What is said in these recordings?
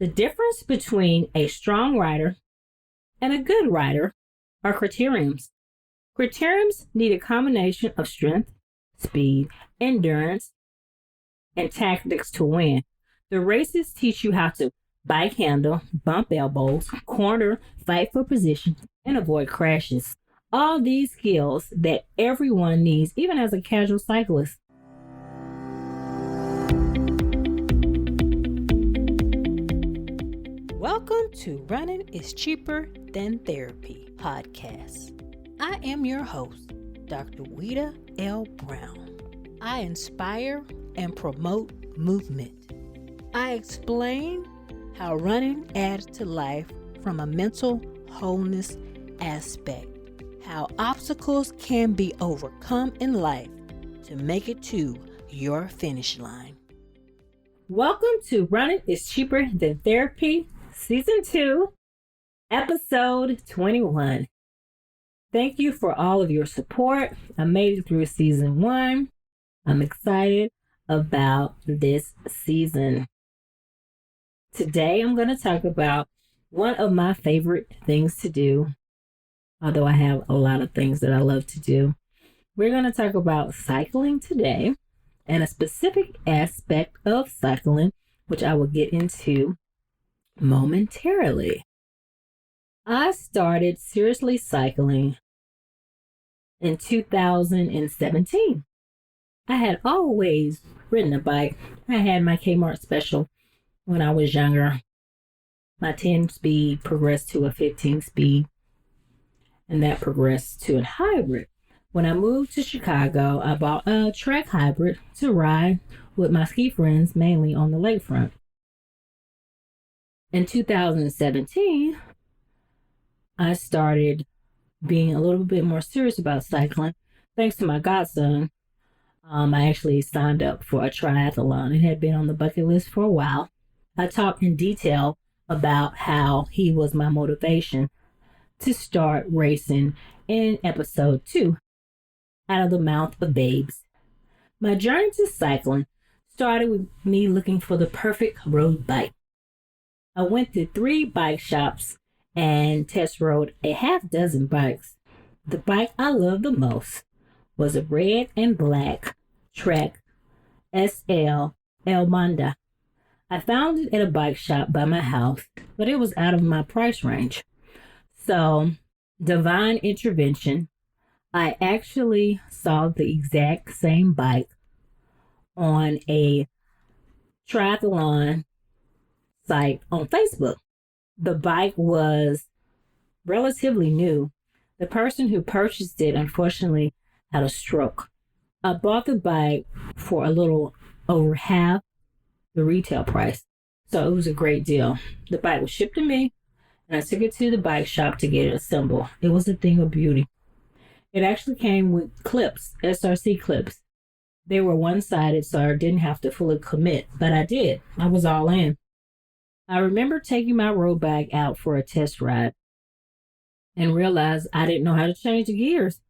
The difference between a strong rider and a good rider are criteriums. Criteriums need a combination of strength, speed, endurance, and tactics to win. The races teach you how to bike handle, bump elbows, corner, fight for position, and avoid crashes. All these skills that everyone needs, even as a casual cyclist. Welcome to Running is Cheaper Than Therapy podcast. I am your host, Dr. Weta L. Brown. I inspire and promote movement. I explain how running adds to life from a mental wholeness aspect, how obstacles can be overcome in life to make it to your finish line. Welcome to Running is Cheaper Than Therapy, Season 2, Episode 21. Thank you for all of your support. I made it through Season 1. I'm excited about this season. Today, I'm going to talk about one of my favorite things to do, although I have a lot of things that I love to do. We're going to talk about cycling today and a specific aspect of cycling, which I will get into momentarily. I started seriously cycling in 2017. I had always ridden a bike. I had my Kmart special when I was younger. My 10 speed progressed to a 15 speed, and that progressed to a hybrid. When I moved to Chicago, I bought a track hybrid to ride with my ski friends, mainly on the lakefront. In 2017, I started being a little bit more serious about cycling. Thanks to my godson, I actually signed up for a triathlon. It had been on the bucket list for a while. I talked in detail about how he was my motivation to start racing in episode 2, Out of the Mouth of Babes. My journey to cycling started with me looking for the perfect road bike. I went to 3 bike shops and test rode a half dozen bikes. The bike I loved the most was a red and black Trek SL El Manda. I found it at a bike shop by my house, but it was out of my price range. So, divine intervention, I actually saw the exact same bike on a triathlon site on Facebook. The bike was relatively new. The person who purchased it unfortunately had a stroke. I bought the bike for a little over half the retail price, so it was a great deal. The bike was shipped to me, and I took it to the bike shop to get it assembled. It was a thing of beauty. It actually came with clips, SRC clips. They were one-sided, so I didn't have to fully commit, but I did. I was all in. I remember taking my road bike out for a test ride and realized I didn't know how to change the gears.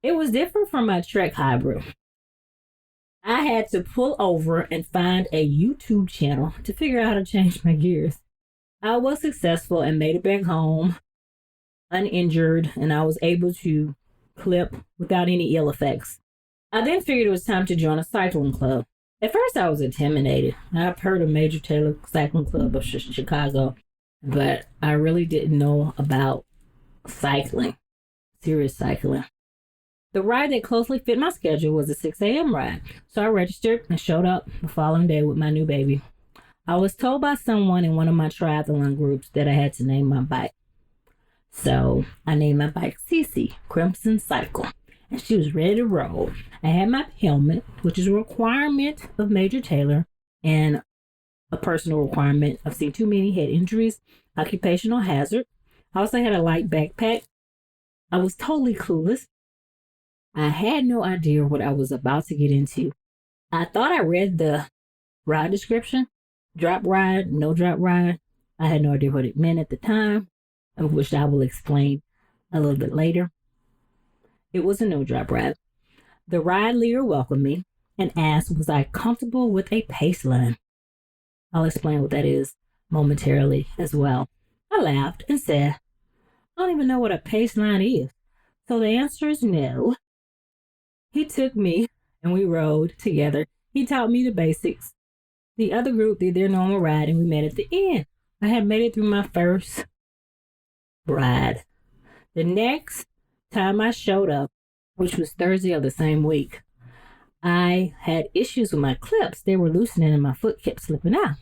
It was different from my Trek hybrid. I had to pull over and find a YouTube channel to figure out how to change my gears. I was successful and made it back home uninjured, and I was able to clip without any ill effects. I then figured it was time to join a cycling club. At first, I was intimidated. I've heard of Major Taylor Cycling Club of Chicago, but I really didn't know about cycling, serious cycling. The ride that closely fit my schedule was a 6 a.m. ride, so I registered and showed up the following day with my new baby. I was told by someone in one of my triathlon groups that I had to name my bike. So I named my bike Cece, Crimson Cycle, and she was ready to roll. I had my helmet, which is a requirement of Major Taylor and a personal requirement. I've seen too many head injuries, occupational hazard. I also had a light backpack. I was totally clueless. I had no idea what I was about to get into. I thought I read the ride description, drop ride, no drop ride. I had no idea what it meant at the time, which I will explain a little bit later. It was a no drop ride. The ride leader welcomed me and asked, was I comfortable with a paceline? I'll explain what that is. momentarily as well. I laughed and said, I don't even know what a paceline is. So the answer is no. He took me and we rode together. He taught me the basics. The other group did their normal ride and we met at the end. I had made it through my first ride. The next time I showed up, which was Thursday of the same week, I had issues with my clips. They were loosening and my foot kept slipping out.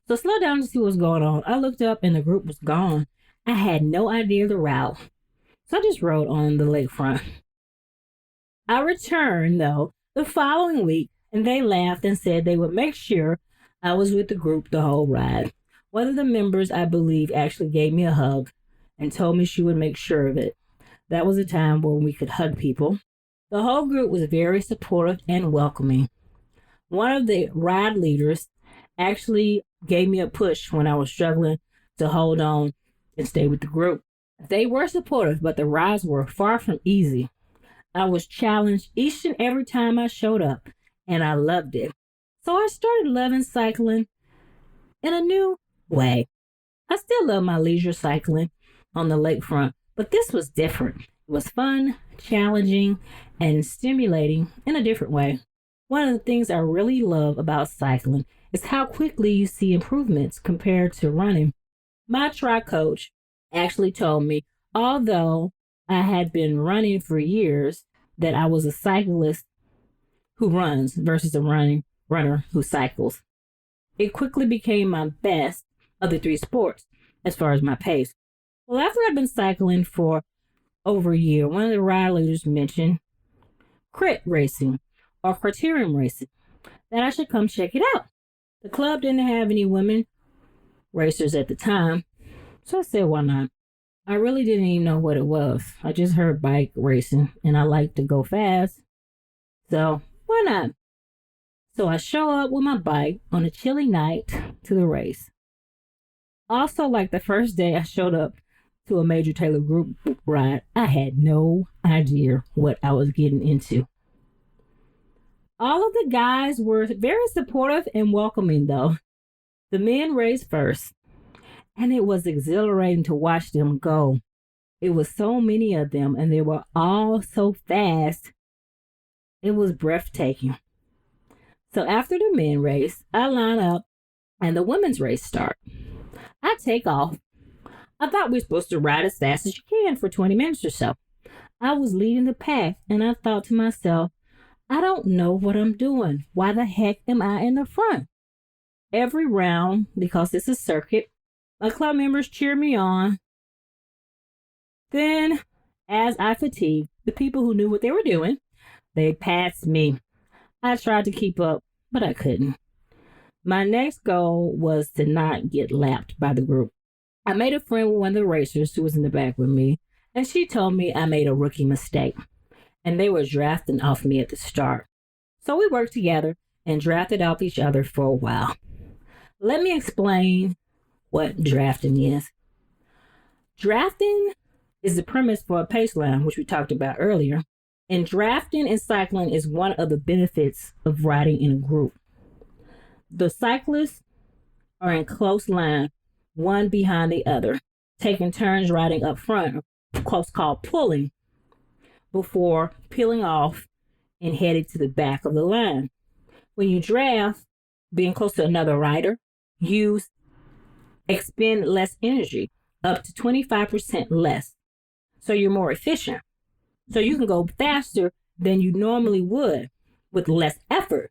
So I slowed down to see what was going on. I looked up and the group was gone. I had no idea the route. So I just rode on the lakefront. I returned, though, the following week, and they laughed and said they would make sure I was with the group the whole ride. One of the members, I believe, actually gave me a hug and told me she would make sure of it. That was a time when we could hug people. The whole group was very supportive and welcoming. One of the ride leaders actually gave me a push when I was struggling to hold on and stay with the group. They were supportive, but the rides were far from easy. I was challenged each and every time I showed up, and I loved it. So I started loving cycling in a new way. I still love my leisure cycling on the lakefront, but this was different. It was fun, challenging, and stimulating in a different way. One of the things I really love about cycling is how quickly you see improvements compared to running. My tri coach actually told me, although I had been running for years, that I was a cyclist who runs versus a runner who cycles. It quickly became my best of the three sports as far as my pace. Well, after I'd been cycling for over a year, one of the ride leaders mentioned crit racing or criterium racing, that I should come check it out. The club didn't have any women racers at the time, so I said, why not? I really didn't even know what it was. I just heard bike racing and I like to go fast. So why not? So I show up with my bike on a chilly night to the race. Also, like the first day I showed up to a Major Taylor group ride, I had no idea what I was getting into. All of the guys were very supportive and welcoming though. The men raced first, and it was exhilarating to watch them go. It was so many of them, and they were all so fast. It was breathtaking. So after the men race, I line up, and the women's race start. I take off. I thought we were supposed to ride as fast as you can for 20 minutes or so. I was leading the pack, and I thought to myself, I don't know what I'm doing. Why the heck am I in the front? Every round, because it's a circuit, my club members cheer me on. Then, as I fatigued, the people who knew what they were doing, they passed me. I tried to keep up, but I couldn't. My next goal was to not get lapped by the group. I made a friend with one of the racers who was in the back with me, and she told me I made a rookie mistake, and they were drafting off me at the start. So we worked together and drafted off each other for a while. Let me explain what drafting is. Drafting is the premise for a paceline, which we talked about earlier. And drafting in cycling is one of the benefits of riding in a group. The cyclists are in close line, one behind the other, taking turns riding up front, close called pulling, before peeling off and heading to the back of the line. When you draft, being close to another rider, you expend less energy, up to 25% less. So you're more efficient. So you can go faster than you normally would with less effort.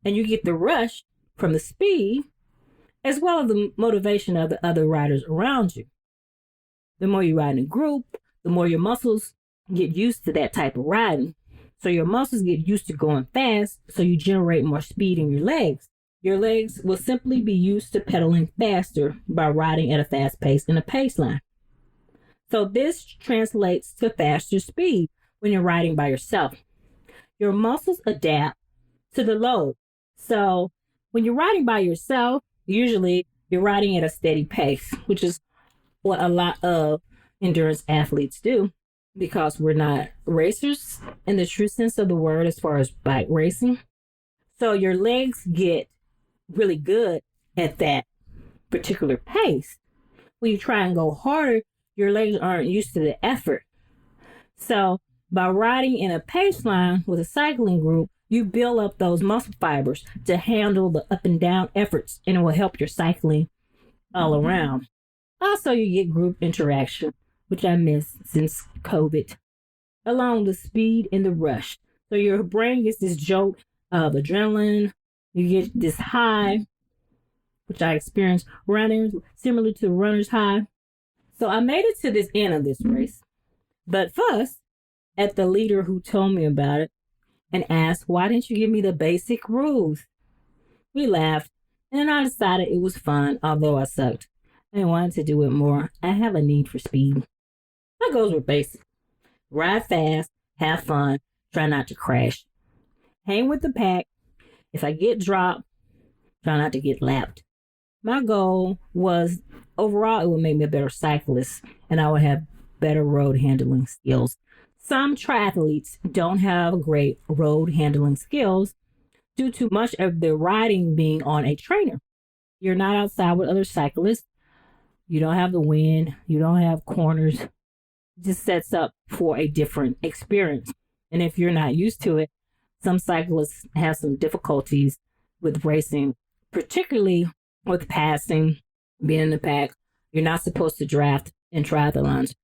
And you get the rush from the speed as well as the motivation of the other riders around you. The more you ride in a group, the more your muscles get used to that type of riding. So your muscles get used to going fast, so you generate more speed in your legs. Your legs will simply be used to pedaling faster by riding at a fast pace in a pace line. So this translates to faster speed when you're riding by yourself. Your muscles adapt to the load. So when you're riding by yourself, usually you're riding at a steady pace, which is what a lot of endurance athletes do, because we're not racers in the true sense of the word as far as bike racing. So your legs get really good at that particular pace. When you try and go harder, your legs aren't used to the effort. So by riding in a pace line with a cycling group, you build up those muscle fibers to handle the up and down efforts, and it will help your cycling all around. Also, you get group interaction, which I miss since COVID, along with speed and the rush. So your brain gets this jolt of adrenaline. You get this high, which I experienced running, similar to the runner's high. So I made it to this end of this race, but first, at the leader who told me about it and asked, "Why didn't you give me the basic rules?" We laughed, and then I decided it was fun, although I sucked. I wanted to do it more. I have a need for speed. My goals were basic: ride fast, have fun, try not to crash, hang with the pack. If I get dropped, try not to get lapped. My goal was overall it would make me a better cyclist and I would have better road handling skills. Some triathletes don't have great road handling skills due to much of their riding being on a trainer. You're not outside with other cyclists. You don't have the wind. You don't have corners. It just sets up for a different experience. And if you're not used to it, some cyclists have some difficulties with racing, particularly with passing, being in the pack. You're not supposed to draft in triathlons.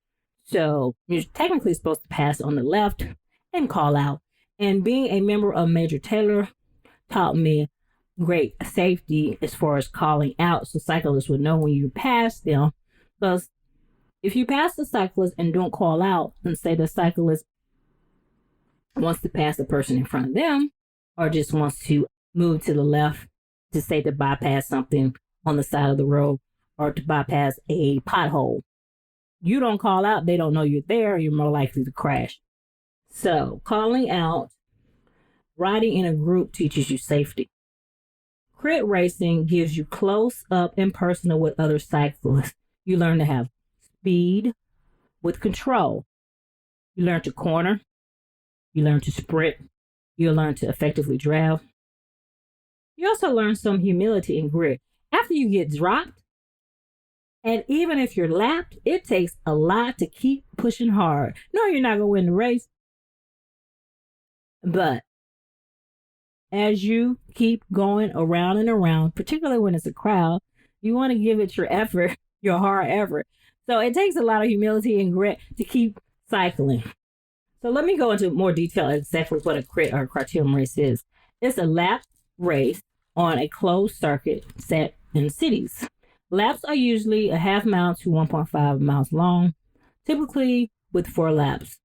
So you're technically supposed to pass on the left and call out. And being a member of Major Taylor taught me great safety as far as calling out so cyclists would know when you pass them. Because if you pass the cyclist and don't call out and say the cyclist wants to pass the person in front of them or just wants to move to the left to say to bypass something on the side of the road or to bypass a pothole, you don't call out, they don't know you're there, you're more likely to crash. So calling out, riding in a group teaches you safety. Crit racing gives you close up and personal with other cyclists. You learn to have speed with control. You learn to corner. You learn to sprint. You learn to effectively draft. You also learn some humility and grit. After you get dropped, and even if you're lapped, it takes a lot to keep pushing hard. No, you're not going to win the race. But as you keep going around and around, particularly when it's a crowd, you want to give it your effort, your hard effort. So it takes a lot of humility and grit to keep cycling. So let me go into more detail exactly what a crit or a criterium race is. It's a lap race on a closed circuit set in cities. Laps are usually a half mile to 1.5 miles long, typically with 4 laps.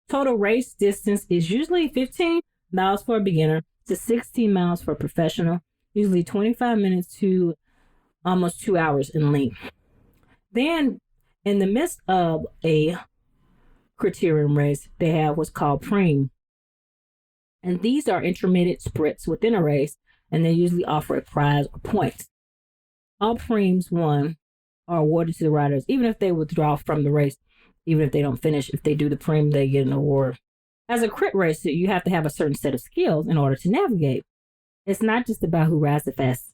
Total race distance is usually 15 miles for a beginner to 16 miles for a professional, usually 25 minutes to almost 2 hours in length. Then, in the midst of a criterium race, they have what's called preem. And these are intermittent sprints within a race, and they usually offer a prize or points. All preems won are awarded to the riders, even if they withdraw from the race, even if they don't finish. If they do the preem, they get an award. As a crit racer, you have to have a certain set of skills in order to navigate. It's not just about who rides the fastest.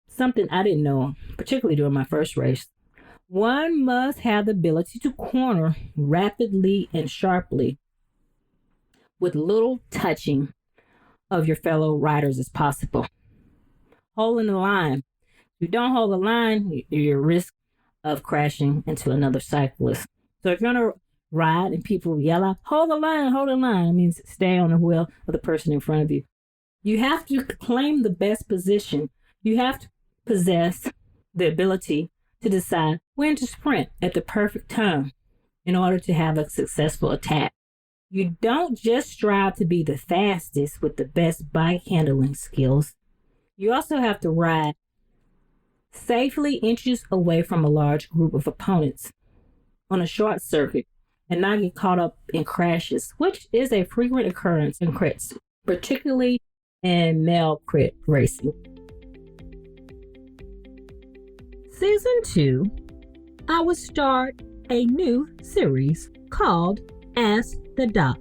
Something I didn't know, particularly during my first race. One must have the ability to corner rapidly and sharply with little touching of your fellow riders as possible. Holding the line. If you don't hold the line, you're at risk of crashing into another cyclist. So if you're going to ride and people yell out, hold the line, it means stay on the wheel of the person in front of you. You have to claim the best position. You have to possess the ability to decide when to sprint at the perfect time in order to have a successful attack. You don't just strive to be the fastest with the best bike handling skills. You also have to ride safely inches away from a large group of opponents on a short circuit and not get caught up in crashes, which is a frequent occurrence in crits, particularly in male crit racing. Season 2, I will start a new series called Ask the Doc.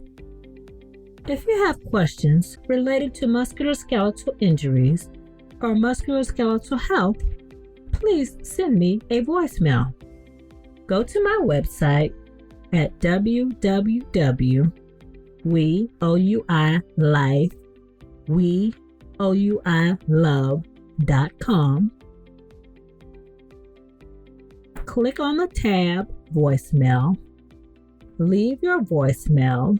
If you have questions related to musculoskeletal injuries or musculoskeletal health, please send me a voicemail. Go to my website at www.weouilove.com. Click on the tab Voicemail, leave your voicemail,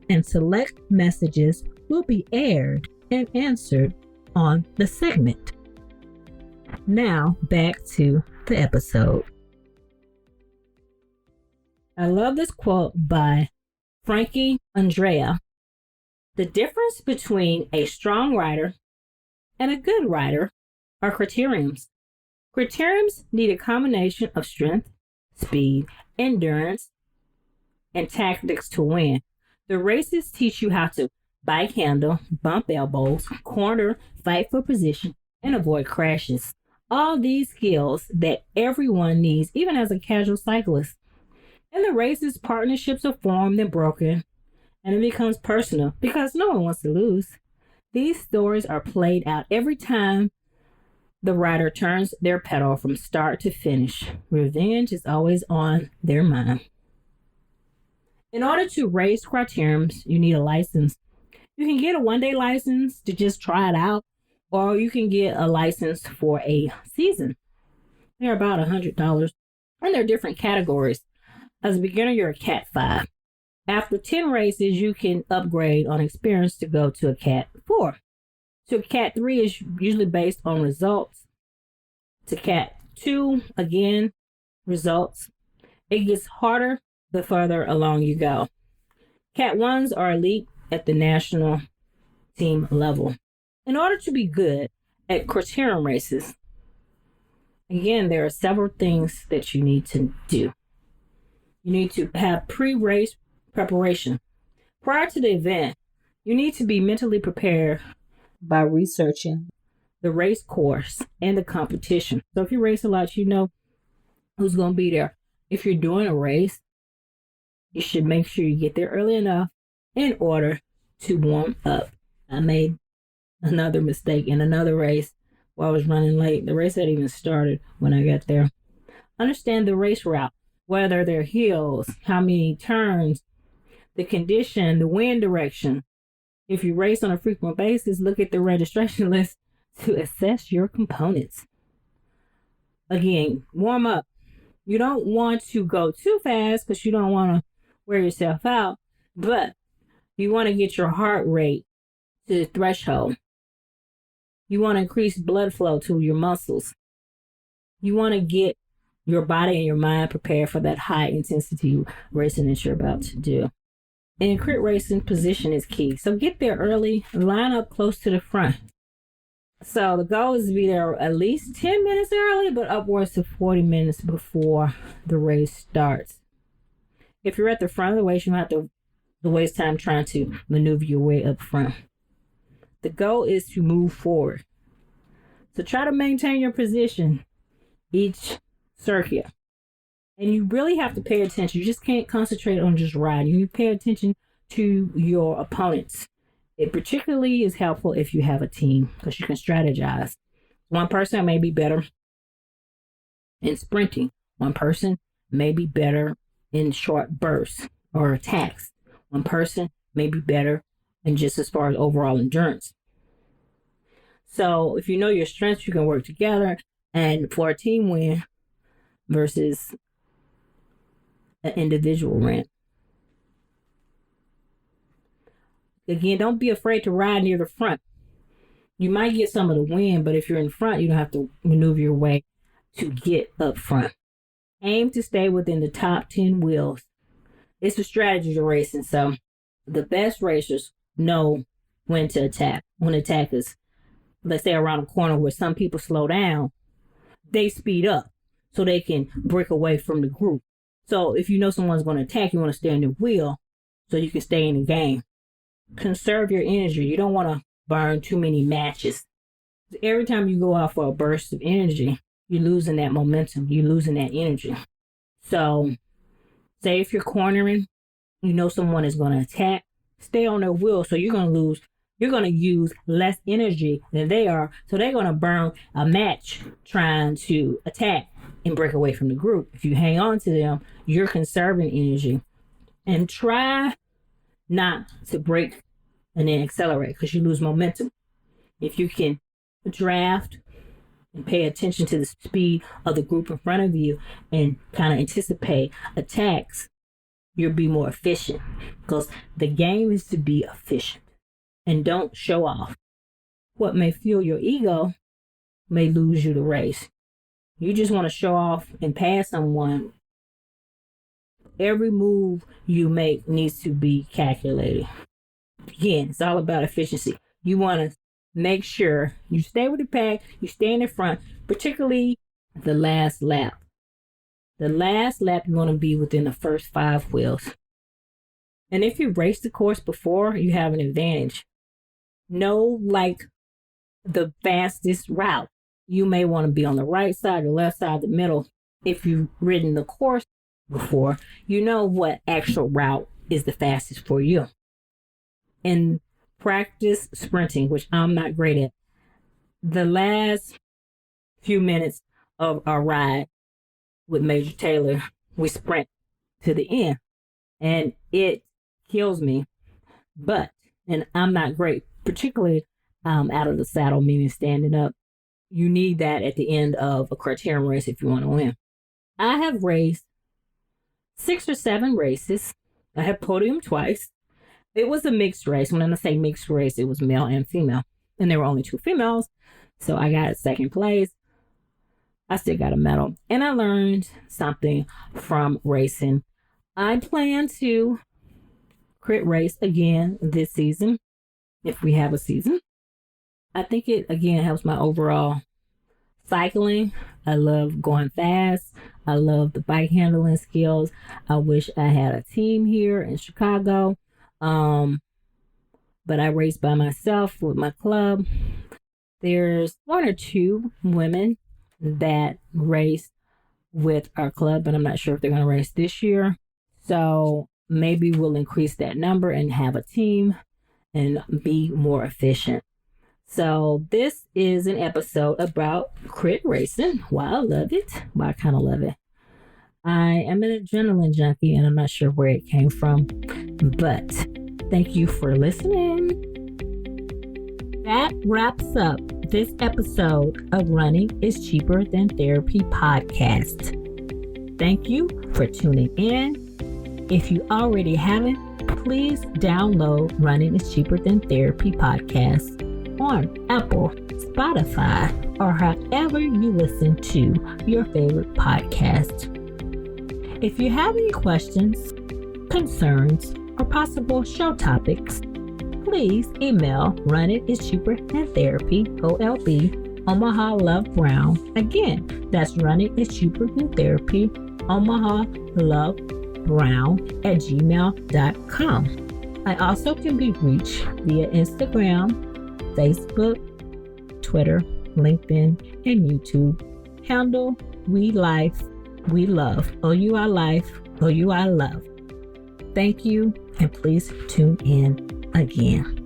and select messages will be aired and answered on the segment. Now back to the episode. I love this quote by Frankie Andrea. The difference between a strong rider and a good rider are criteriums. Criteriums need a combination of strength, speed, endurance, and tactics to win. The races teach you how to bike handle, bump elbows, corner, fight for position, and avoid crashes. All these skills that everyone needs, even as a casual cyclist. In the races, partnerships are formed and broken, and it becomes personal because no one wants to lose. These stories are played out every time the rider turns their pedal from start to finish. Revenge is always on their mind. In order to race criteriums, you need a license. You can get a one-day license to just try it out, or you can get a license for a season. They're about $100, and they're different categories. As a beginner, you're a Cat 5. After 10 races, you can upgrade on experience to go to a Cat 4. So Cat 3 is usually based on results. To Cat 2, again, results. It gets harder the further along you go. Cat 1s are elite at the national team level. In order to be good at criterium races, again, there are several things that you need to do. You need to have pre-race preparation. Prior to the event, you need to be mentally prepared by researching the race course and the competition. So if you race a lot, you know who's going to be there. If you're doing a race, you should make sure you get there early enough in order to warm up. I made another mistake in another race while I was running late. The race hadn't even started when I got there. Understand the race route, whether they're hills, how many turns, the condition, the wind direction. If you race on a frequent basis, look at the registration list to assess your components. Again, warm up. You don't want to go too fast because you don't want to wear yourself out, but you want to get your heart rate to the threshold. You want to increase blood flow to your muscles. You want to get your body and your mind prepared for that high intensity racing that you're about to do. And crit racing, position is key. So get there early, line up close to the front. So the goal is to be there at least 10 minutes early, but upwards of 40 minutes before the race starts. If you're at the front of the race, you don't have to waste time trying to maneuver your way up front. The goal is to move forward. So try to maintain your position each circuit. And you really have to pay attention. You just can't concentrate on just riding. You need to pay attention to your opponents. It particularly is helpful if you have a team because you can strategize. One person may be better in sprinting. One person may be better in short bursts or attacks. One person may be better in just as far as overall endurance. So if you know your strengths, you can work together and for a team win versus an individual win. Again, don't be afraid to ride near the front. You might get some of the win, but if you're in front, you don't have to maneuver your way to get up front. Aim to stay within the top 10 wheels. It's a strategy to racing, so the best racers know when to attack. When attack is, let's say, around a corner where some people slow down, they speed up so they can break away from the group. So if you know someone's going to attack, you want to stay in the wheel so you can stay in the game. Conserve your energy. You don't want to burn too many matches. Every time you go out for a burst of energy, you're losing that momentum. You're losing that energy. So say if you're cornering, you know someone is going to attack, stay on their wheel. So you're going to lose you're going to use less energy than they are. So they're going to burn a match trying to attack and break away from the group. If you hang on to them, you're conserving energy. And try not to break and then accelerate, because you lose momentum. If you can draft and pay attention to the speed of the group in front of you and kind of anticipate attacks, you'll be more efficient, because the game is to be efficient and don't show off. What may fuel your ego may lose you the race. You just want to show off and pass someone. Every move you make needs to be calculated. Again, it's all about efficiency. You want to make sure you stay with the pack, you stay in the front, particularly the last lap. The last lap, you want to be within the first 5 wheels. And if you race the course before, you have an advantage. Know like the fastest route. You may want to be on the right side, the left side, the middle. If you've ridden the course before, you know what actual route is the fastest for you. And practice sprinting, which I'm not great at. The last few minutes of our ride with Major Taylor, we sprint to the end. And it kills me. And I'm not great, particularly out of the saddle, meaning standing up. You need that at the end of a criterium race if you want to win. I have raced 6 or 7 races. I have podiumed twice. It was a mixed race. When I say mixed race, it was male and female. And there were only 2 females. So I got 2nd place. I still got a medal. And I learned something from racing. I plan to crit race again this season, if we have a season. I think it, again, helps my overall cycling. I love going fast. I love the bike handling skills. I wish I had a team here in Chicago. But I race by myself with my club. There's 1 or 2 women that race with our club, but I'm not sure if they're going to race this year. So maybe we'll increase that number and have a team and be more efficient. So this is an episode about crit racing. Why I love it. Why I kind of love it. I am an adrenaline junkie, and I'm not sure where it came from, but thank you for listening. That wraps up this episode of Running is Cheaper Than Therapy podcast. Thank you for tuning in. If you already haven't, please download Running is Cheaper Than Therapy podcast on Apple, Spotify, or however you listen to your favorite podcast. If you have any questions, concerns, or possible show topics, please email runningischeaperthantherapy, OLB, Omaha Love Brown. Again, that's runningischeaperthantherapy, Omaha Love Brown at gmail.com. I also can be reached via Instagram, Facebook, Twitter, LinkedIn, and YouTube. Handle We Life, We Love. OUI Life, OUI Love. Thank you, and please tune in again.